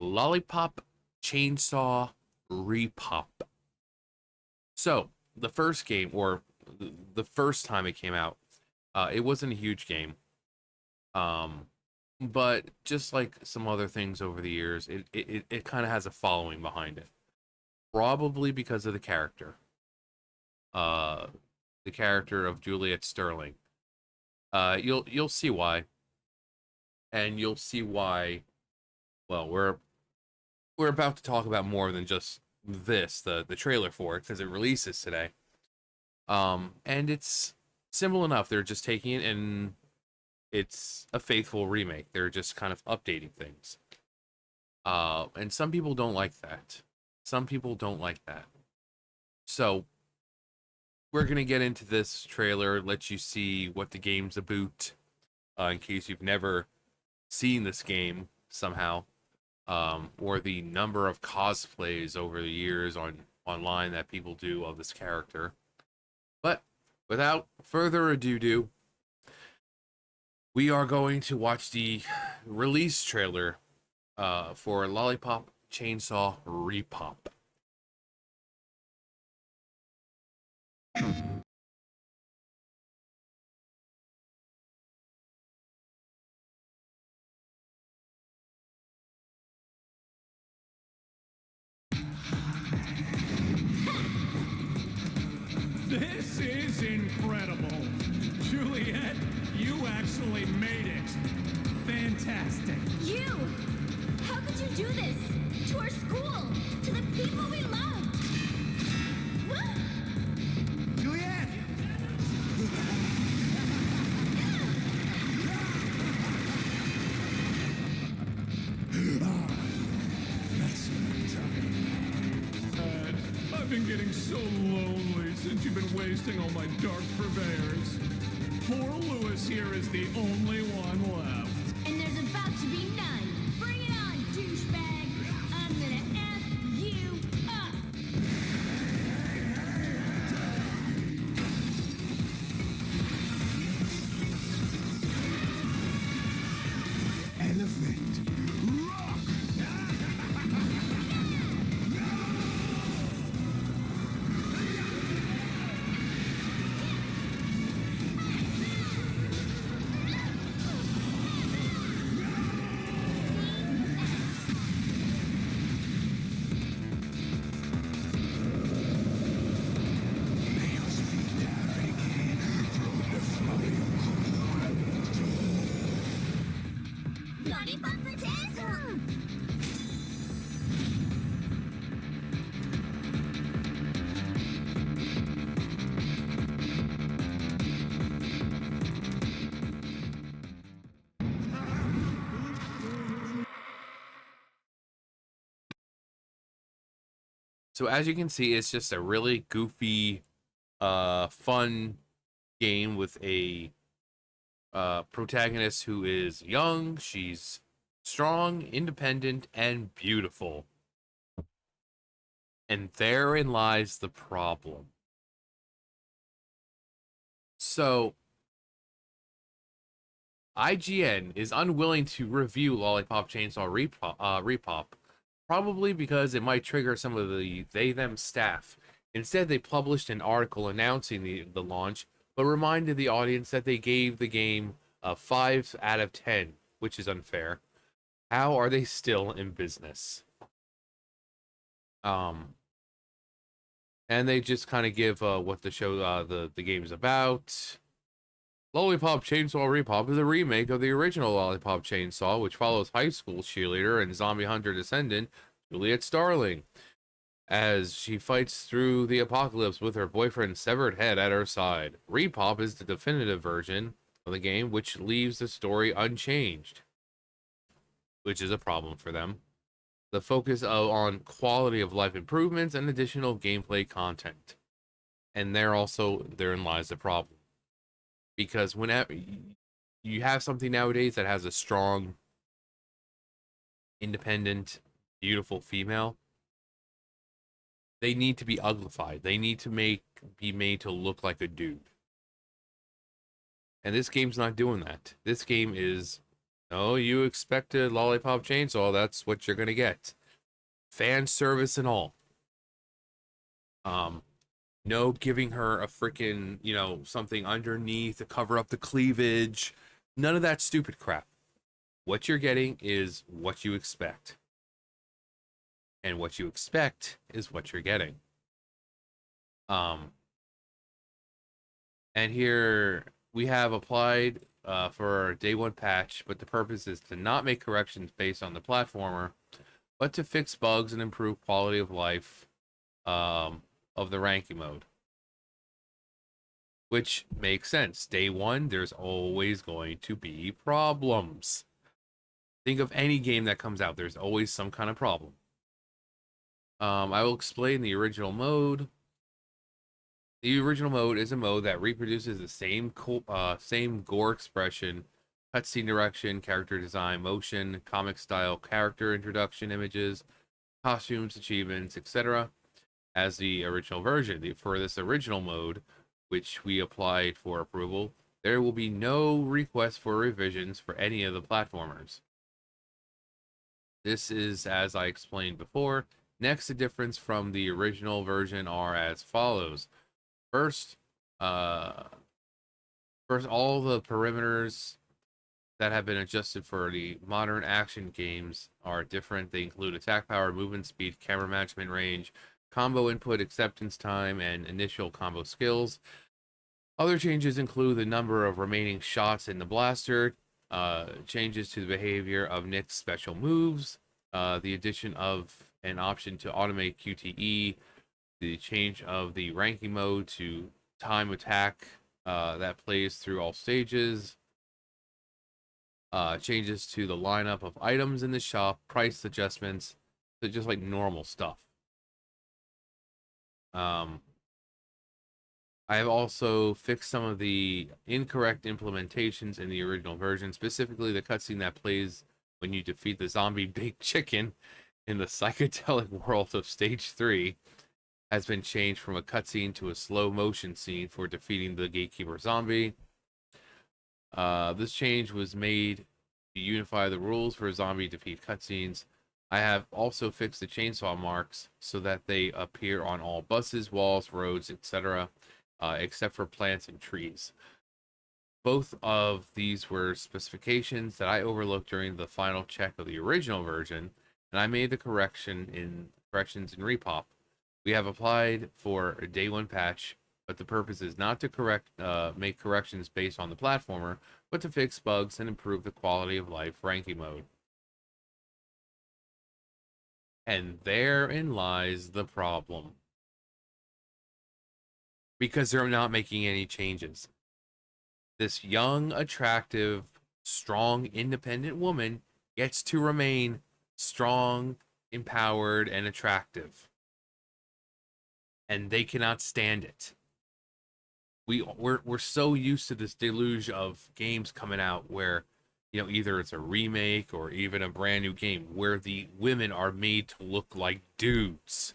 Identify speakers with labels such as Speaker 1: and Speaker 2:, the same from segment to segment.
Speaker 1: Lollipop Chainsaw Repop. So, the first game, or the first time it came out, it wasn't a huge game. But just like some other things over the years, it kind of has a following behind it. Probably because of the character. Uh, the character of Juliet Sterling. You'll see why. And you'll see why, well, we're about to talk about more than just this, the trailer for it, because it releases today. And it's simple enough. They're just taking it, and it's a faithful remake. They're just kind of updating things. And some people don't like that. Some people don't like that. So we're gonna get into this trailer, let you see what the game's about, in case you've never seen this game somehow, or the number of cosplays over the years online that people do of this character. But without further ado, we are going to watch the release trailer for Lollipop Chainsaw Repop.
Speaker 2: This is incredible. Juliet, you actually made it. Fantastic.
Speaker 3: You! How could you do this? To our school! To the people we love! What?
Speaker 2: Juliet! Ed, I've been getting so lonely since you've been wasting all my dark purveyors. Poor Lewis here is the only one left.
Speaker 3: And there's about to be none. Bring it on, douchebag! I'm gonna F you up!
Speaker 2: Elephant. Rock!
Speaker 3: Lollipop potato!
Speaker 1: So as you can see, it's just a really goofy, fun game with a protagonist who is young, she's strong, independent, and beautiful. And therein lies the problem. So, IGN is unwilling to review Lollipop Chainsaw Repop, probably because it might trigger some of the they-them staff. Instead, they published an article announcing the launch, but reminded the audience that they gave the game a 5 out of 10, which is unfair. How are they still in business? And they just kind of give what the show, the game's about. Lollipop Chainsaw Repop is a remake of the original Lollipop Chainsaw, which follows high school cheerleader and zombie hunter descendant Juliet Sterling as she fights through the apocalypse with her boyfriend's severed head at her side. Repop is the definitive version of the game, which leaves the story unchanged, which is a problem for them. The focus on quality of life improvements and additional gameplay content. And therein lies the problem. Because whenever you have something nowadays that has a strong, independent, beautiful female, they need to be uglified. They need to be made to look like a dude. And this game's not doing that. This game is No, you expected Lollipop Chainsaw. That's what you're gonna get. Fan service and all. Um, no giving her a freaking, something underneath to cover up the cleavage. None of that stupid crap. What you're getting is what you expect. And what you expect is what you're getting. Um, and here we have applied for a day one patch, but the purpose is to not make corrections based on the platformer, but to fix bugs and improve quality of life of the ranking mode. Which makes sense. Day one, there's always going to be problems. Think of any game that comes out, there's always some kind of problem. I will explain the original mode. The original mode is a mode that reproduces the same gore expression, cutscene direction, character design, motion, comic style, character introduction images, costumes, achievements, etc. as the original version. For this original mode, which we applied for approval, there will be no request for revisions for any of the platformers. This is, as I explained before. Next, the difference from the original version are as follows. First, all the perimeters that have been adjusted for the modern action games are different. They include attack power, movement speed, camera management range, combo input, acceptance time, and initial combo skills. Other changes include the number of remaining shots in the blaster, changes to the behavior of Nick's special moves, the addition of an option to automate QTE, the change of the ranking mode to time attack that plays through all stages, changes to the lineup of items in the shop, price adjustments, so just like normal stuff. I have also fixed some of the incorrect implementations in the original version, specifically the cutscene that plays when you defeat the zombie Big Chicken in the psychedelic world of Stage 3 has been changed from a cutscene to a slow motion scene for defeating the Gatekeeper zombie. This change was made to unify the rules for zombie defeat cutscenes. I have also fixed the chainsaw marks so that they appear on all buses, walls, roads, etc., except for plants and trees. Both of these were specifications that I overlooked during the final check of the original version, and I made the corrections in REPOP. We have applied for a day one patch, but the purpose is not to make corrections based on the platformer, but to fix bugs and improve the quality of life ranking mode. And therein lies the problem. Because they're not making any changes. This young, attractive, strong, independent woman gets to remain strong, empowered, and attractive. And they cannot stand it. We're so used to this deluge of games coming out where, either it's a remake or even a brand new game where the women are made to look like dudes.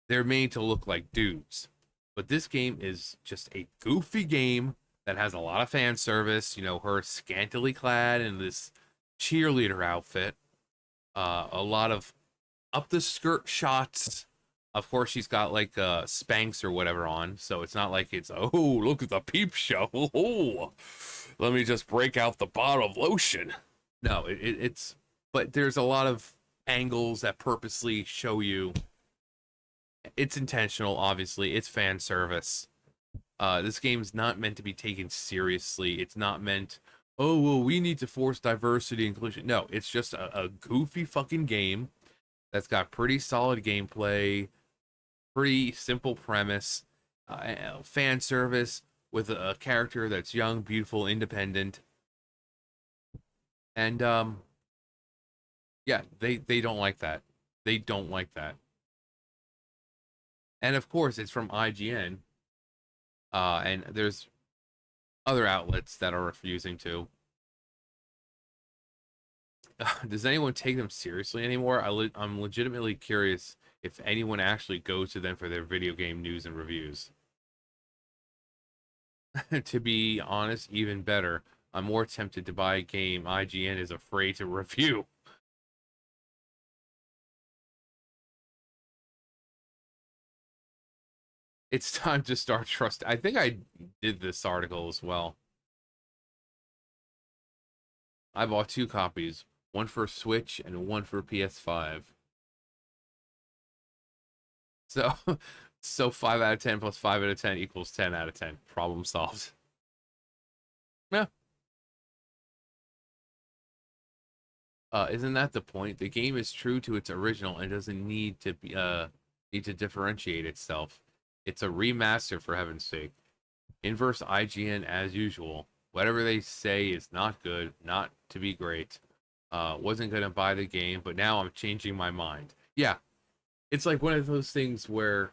Speaker 1: They're made to look like dudes. But this game is just a goofy game that has a lot of fan service. Her scantily clad in this cheerleader outfit, a lot of up the skirt shots. Of course, she's got like Spanx or whatever on, so it's not like it's, oh, look at the peep show. Oh, let me just break out the bottle of lotion. No, it's, but there's a lot of angles that purposely show you. It's intentional, obviously. It's fan service. This game's not meant to be taken seriously. It's not meant, oh, well, we need to force diversity and inclusion. No, it's just a goofy fucking game that's got pretty solid gameplay, pretty simple premise, fan service with a character that's young, beautiful, independent. And, yeah, they don't like that. They don't like that. And of course, it's from IGN. And there's other outlets that are refusing to. Does anyone take them seriously anymore? I'm legitimately curious if anyone actually goes to them for their video game news and reviews. To be honest, even better. I'm more tempted to buy a game IGN is afraid to review. It's time to start trust. I think I did this article as well. I bought 2 copies, one for Switch and one for PS5. So, so 5 out of 10 plus 5 out of 10 equals 10 out of 10. Problem solved. Yeah. Isn't that the point? The game is true to its original and doesn't need to be need to differentiate itself. It's a remaster, for heaven's sake. Inverse IGN as usual. Whatever they say is not good, not to be great. Wasn't gonna buy the game, but now I'm changing my mind. Yeah, it's like one of those things where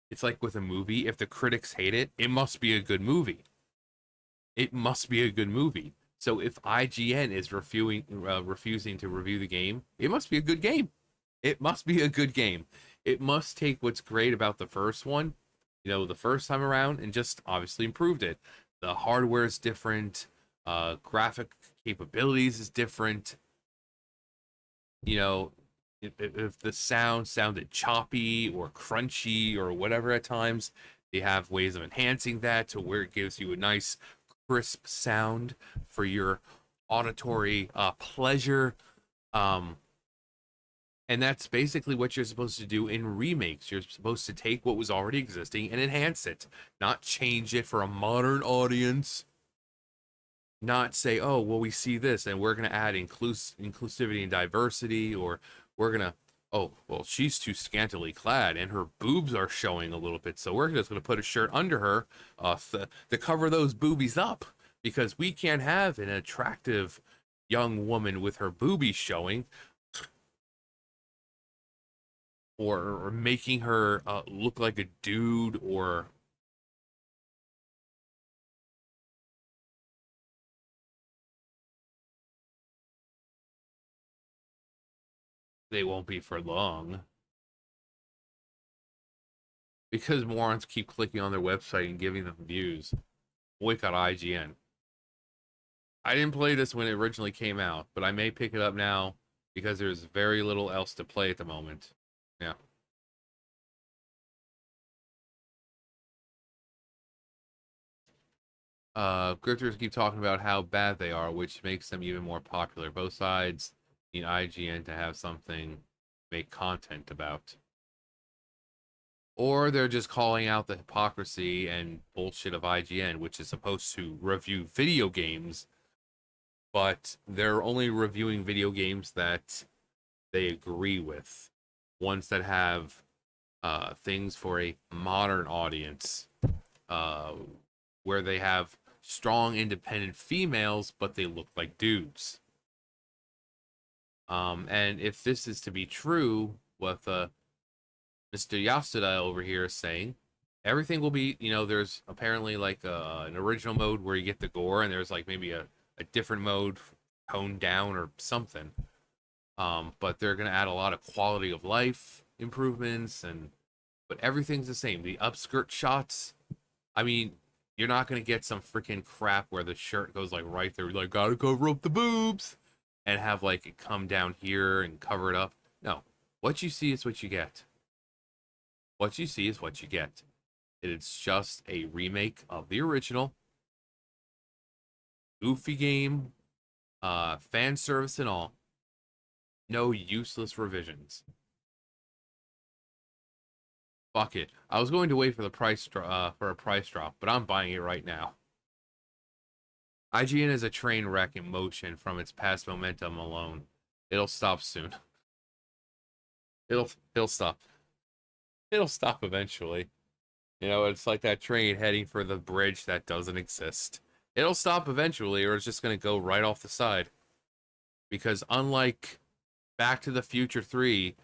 Speaker 1: it's like with a movie. If the critics hate it, it must be a good movie. It must be a good movie. So if IGN is refusing to review the game, it must be a good game. It must be a good game. It must take what's great about the first one, the first time around, and just obviously improved it. The hardware is different. Graphic capabilities is different. If the sound sounded choppy or crunchy or whatever at times, they have ways of enhancing that to where it gives you a nice crisp sound for your auditory pleasure. And that's basically what you're supposed to do in remakes. You're supposed to take what was already existing and enhance it, not change it for a modern audience. Not say, oh, well, we see this and we're going to add inclusivity and diversity, or we're going to, oh, well, she's too scantily clad and her boobs are showing a little bit, so we're just going to put a shirt under her to cover those boobies up, because we can't have an attractive young woman with her boobies showing, or making her look like a dude, or they won't be for long. Because morons keep clicking on their website and giving them views. Wck Got IGN. I didn't play this when it originally came out, but I may pick it up now because there's very little else to play at the moment. Yeah. Grifters keep talking about how bad they are, which makes them even more popular. Both sides need IGN to have something to make content about. Or they're just calling out the hypocrisy and bullshit of IGN, which is supposed to review video games, but they're only reviewing video games that they agree with. Ones that have things for a modern audience, where they have strong independent females, but they look like dudes. And if this is to be true, what Mr. Yasuda over here is saying, everything will be, there's apparently like an original mode where you get the gore, and there's like maybe a different mode toned down or something. But they're gonna add a lot of quality of life improvements, but everything's the same. The upskirt shots, I mean, you're not gonna get some freaking crap where the shirt goes like right there, like gotta cover up the boobs, and have like it come down here and cover it up. No, what you see is what you get. What you see is what you get. It's just a remake of the original. Goofy game, fan service and all. No useless revisions. Fuck it. I was going to wait for the for a price drop, but I'm buying it right now. IGN is a train wreck in motion from its past momentum alone. It'll stop soon. It'll stop. It'll stop eventually. It's like that train heading for the bridge that doesn't exist. It'll stop eventually, or it's just going to go right off the side. Because unlike Back to the Future 3,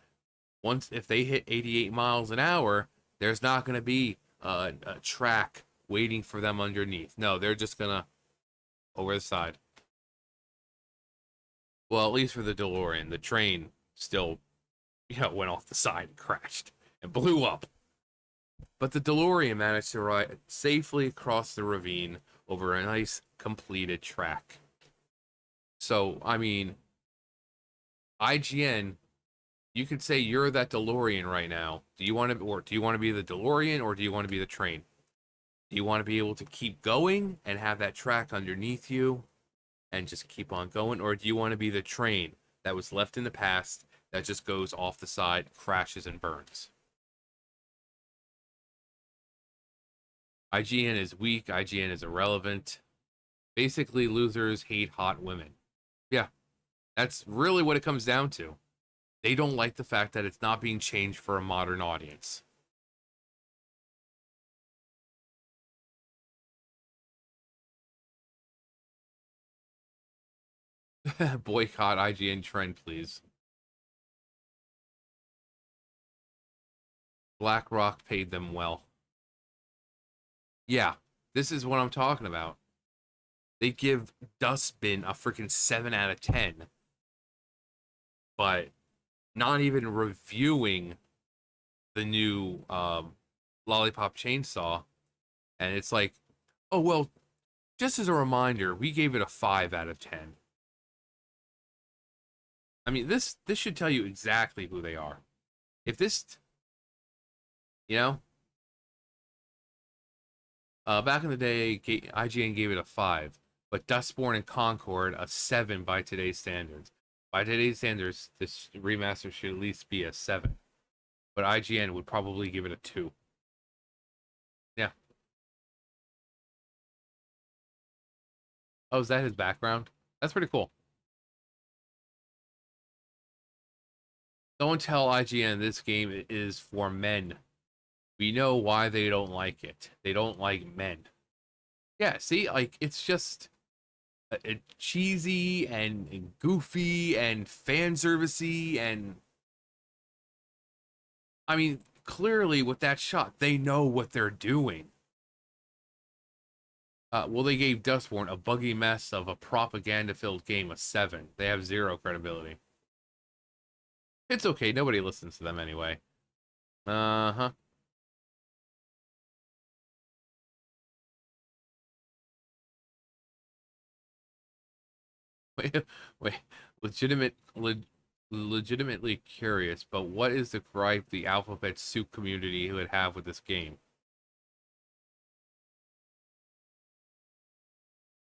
Speaker 1: if they hit 88 miles an hour, there's not going to be a track waiting for them underneath. No, they're just going to over the side. Well, at least for the DeLorean, the train still, went off the side and crashed and blew up. But the DeLorean managed to ride safely across the ravine over a nice completed track. So, I mean, IGN, you could say you're that DeLorean right now. Do you want to be the DeLorean, or do you want to be the train? Do you want to be able to keep going and have that track underneath you and just keep on going, or do you want to be the train that was left in the past that just goes off the side, crashes and burns? IGN is weak, IGN is irrelevant. Basically, losers hate hot women. Yeah, that's really what it comes down to. They don't like the fact that it's not being changed for a modern audience. Boycott IGN trend, please. BlackRock paid them well. Yeah, this is what I'm talking about. They give Dustbin a freaking 7 out of 10. But not even reviewing the new Lollipop chainsaw. And it's like, oh, well, just as a reminder, we gave it a 5 out of 10. I mean, this should tell you exactly who they are. If this, you know, back in the day, IGN gave it a 5, but Dustborn and Concord a 7 by today's standards. By today's standards, this remaster should at least be a 7, but IGN would probably give it a 2. Yeah. Oh, is that his background? That's pretty cool. Don't tell IGN this game is for men. We know why they don't like it. They don't like men. Yeah, see, like, it's just cheesy and goofy and fan servicey, and I mean, clearly with that shot, they know what they're doing. Well, they gave Dustborn, a buggy mess of a propaganda-filled game, a 7. They have 0 credibility. It's okay, nobody listens to them anyway. Uh-huh. Wait, legitimately curious, but what is the gripe the Alphabet Soup community would have with this game?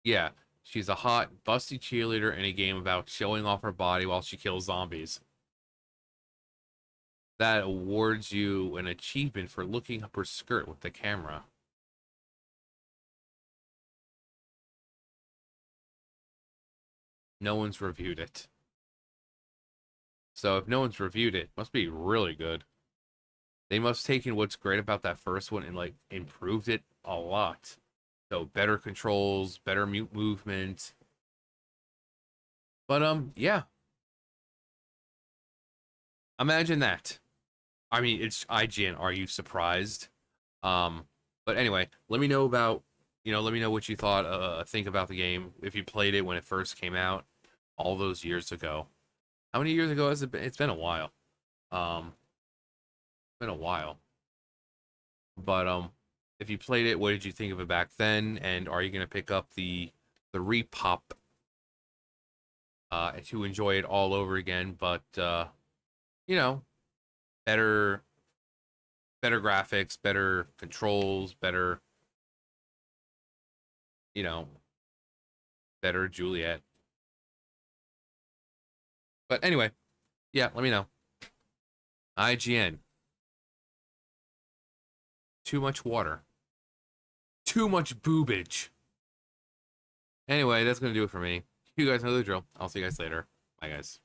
Speaker 1: Yeah, she's a hot, busty cheerleader in a game about showing off her body while she kills zombies. That awards you an achievement for looking up her skirt with the camera. No one's reviewed it. So if no one's reviewed it, must be really good. They must have taken what's great about that first one and like improved it a lot. So better controls, better movement. But yeah. Imagine that. I mean, it's IGN. Are you surprised? But anyway, let me know about, let me know what you think about the game. If you played it when it first came out all those years ago. How many years ago has it been? It's been a while. It's been a while. But if you played it, what did you think of it back then? And are you gonna pick up the REPOP to enjoy it all over again? But you know, better graphics, better controls, better, better Juliet. But anyway, yeah, let me know. IGN. Too much water. Too much boobage. Anyway, that's going to do it for me. You guys know the drill. I'll see you guys later. Bye, guys.